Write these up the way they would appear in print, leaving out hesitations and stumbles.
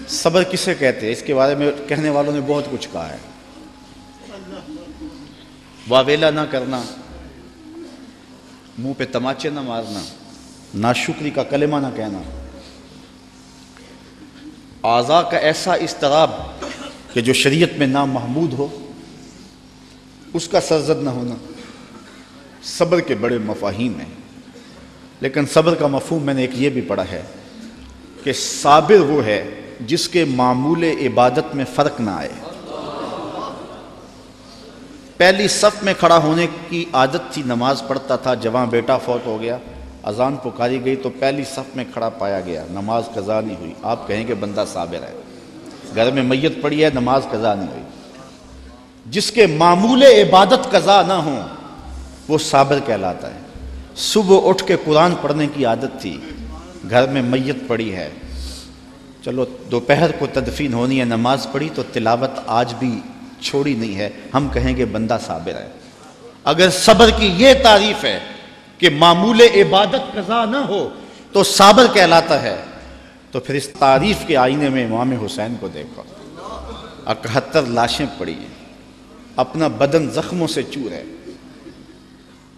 صبر کسے کہتے ہیں؟ اس کے بارے میں کہنے والوں نے بہت کچھ کہا ہے۔ واویلا نہ کرنا، منہ پہ تماچے نہ مارنا، ناشکری کا کلمہ نہ کہنا، اعضاء کا ایسا اضطراب کہ جو شریعت میں نامحمود ہو اس کا سرزد نہ ہونا، صبر کے بڑے مفاہیم ہیں۔ لیکن صبر کا مفہوم میں نے ایک یہ بھی پڑھا ہے کہ صابر وہ ہے جس کے معمول عبادت میں فرق نہ آئے۔ پہلی صف میں کھڑا ہونے کی عادت تھی، نماز پڑھتا تھا، جوان بیٹا فوت ہو گیا، اذان پکاری گئی تو پہلی صف میں کھڑا پایا گیا، نماز قضا نہیں ہوئی، آپ کہیں کہ بندہ صابر ہے۔ گھر میں میت پڑی ہے، نماز قضا نہیں ہوئی، جس کے معمول عبادت قضا نہ ہوں وہ صابر کہلاتا ہے۔ صبح اٹھ کے قرآن پڑھنے کی عادت تھی، گھر میں میت پڑی ہے، چلو دوپہر کو تدفین ہونی ہے، نماز پڑھی تو تلاوت آج بھی چھوڑی نہیں ہے، ہم کہیں کہ بندہ صابر ہے۔ اگر صبر کی یہ تعریف ہے کہ معمول عبادت قضا نہ ہو تو صابر کہلاتا ہے، تو پھر اس تعریف کے آئینے میں امام حسین کو دیکھو، 71 لاشیں پڑی ہیں، اپنا بدن زخموں سے چور ہے۔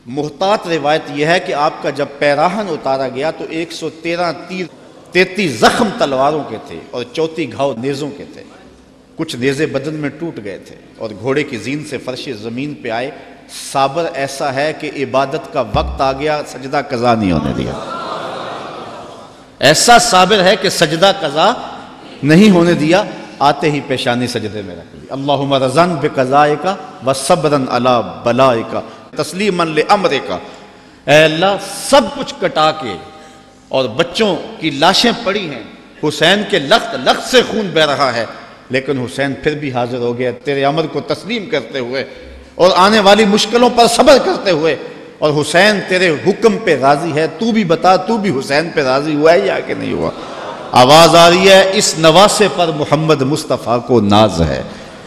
محتاط روایت یہ ہے کہ آپ کا جب پیراہن اتارا گیا تو 113 تیر، 33 زخم تلواروں کے تھے اور 34 گھاؤ نیزوں کے تھے، کچھ نیزے بدن میں ٹوٹ گئے تھے، اور گھوڑے کی زین سے فرش زمین پہ آئے۔ صابر ایسا ہے کہ عبادت کا وقت آ گیا، سجدہ قضا نہیں ہونے دیا۔ ایسا صابر ہے کہ سجدہ قضا نہیں ہونے دیا، آتے ہی پیشانی سجدے میں رکھ لی، اللہم رضن بقضائک وصبرن علی بلائک تسلیما لامرک۔ اے اللہ، سب کچھ کٹا کے اور بچوں کی لاشیں پڑی ہیں، حسین کے لخت لخت سے خون بہ رہا ہے، لیکن حسین پھر بھی حاضر ہو گیا تیرے امر کو تسلیم کرتے ہوئے اور آنے والی مشکلوں پر صبر کرتے ہوئے، اور حسین تیرے حکم پہ راضی ہے، تو بھی بتا، تو بھی حسین پہ راضی ہوا ہے یا کہ نہیں ہوا؟ آواز آ رہی ہے، اس نواسے پر محمد مصطفیٰ کو ناز ہے،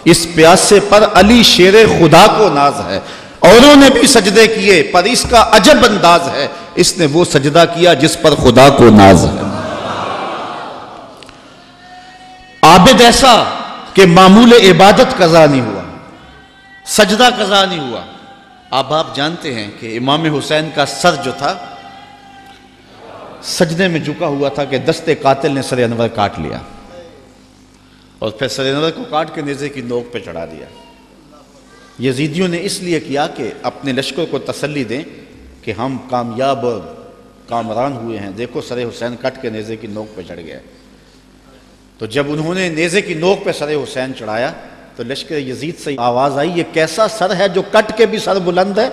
اس پیاسے پر علی شیر خدا کو ناز ہے، اوروں نے بھی سجدے کیے پر اس کا عجب انداز ہے، اس نے وہ سجدہ کیا جس پر خدا کو ناز ہے۔ عابد ایسا کہ معمول عبادت قضا نہیں ہوا، سجدہ قضا نہیں ہوا۔ اب آپ جانتے ہیں کہ امام حسین کا سر جو تھا سجدے میں جھکا ہوا تھا کہ دست قاتل نے سر انور کاٹ لیا، اور پھر سر انور کو کاٹ کے نیزے کی نوک پہ چڑھا دیا۔ یزیدیوں نے اس لیے کیا کہ اپنے لشکر کو تسلی دیں کہ ہم کامیاب اور کامران ہوئے ہیں، دیکھو سر حسین کٹ کے نیزے کی نوک پہ چڑھ گیا۔ تو جب انہوں نے نیزے کی نوک پہ سر حسین چڑھایا تو لشکر یزید سے آواز آئی، یہ کیسا سر ہے جو کٹ کے بھی سر بلند ہے؟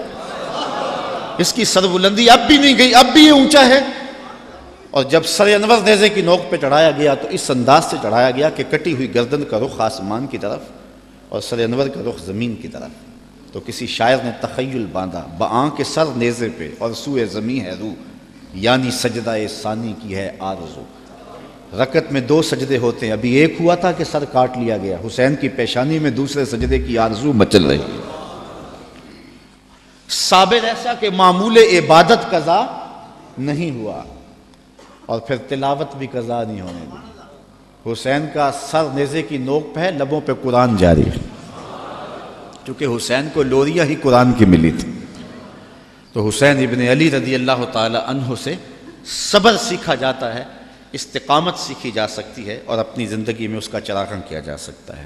اس کی سر بلندی اب بھی نہیں گئی، اب بھی یہ اونچا ہے۔ اور جب سر انور نیزے کی نوک پہ چڑھایا گیا تو اس انداز سے چڑھایا گیا کہ کٹی ہوئی گردن کا رخ آسمان کی طرف اور سر انور کا رخ زمین کی طرف۔ تو کسی شاعر نے تخیل باندھا، بآں کے سر نیزے پہ اور سوئے زمین ہے روح، یعنی سجدہ ثانی کی ہے آرزو۔ رکعت میں 2 سجدے ہوتے ہیں، ابھی ایک ہوا تھا کہ سر کاٹ لیا گیا، حسین کی پیشانی میں دوسرے سجدے کی آرزو مچل رہی ہے۔ صابر ایسا کہ معمول عبادت قضا نہیں ہوا اور پھر تلاوت بھی قضا نہیں ہونے دی۔ حسین کا سر نیزے کی نوک پہ ہے، لبوں پہ قرآن جاری ہے، کیونکہ حسین کو لوریاں ہی قرآن کی ملی تھی۔ تو حسین ابن علی رضی اللہ تعالی عنہ سے صبر سیکھا جاتا ہے، استقامت سیکھی جا سکتی ہے، اور اپنی زندگی میں اس کا چراغاں کیا جا سکتا ہے۔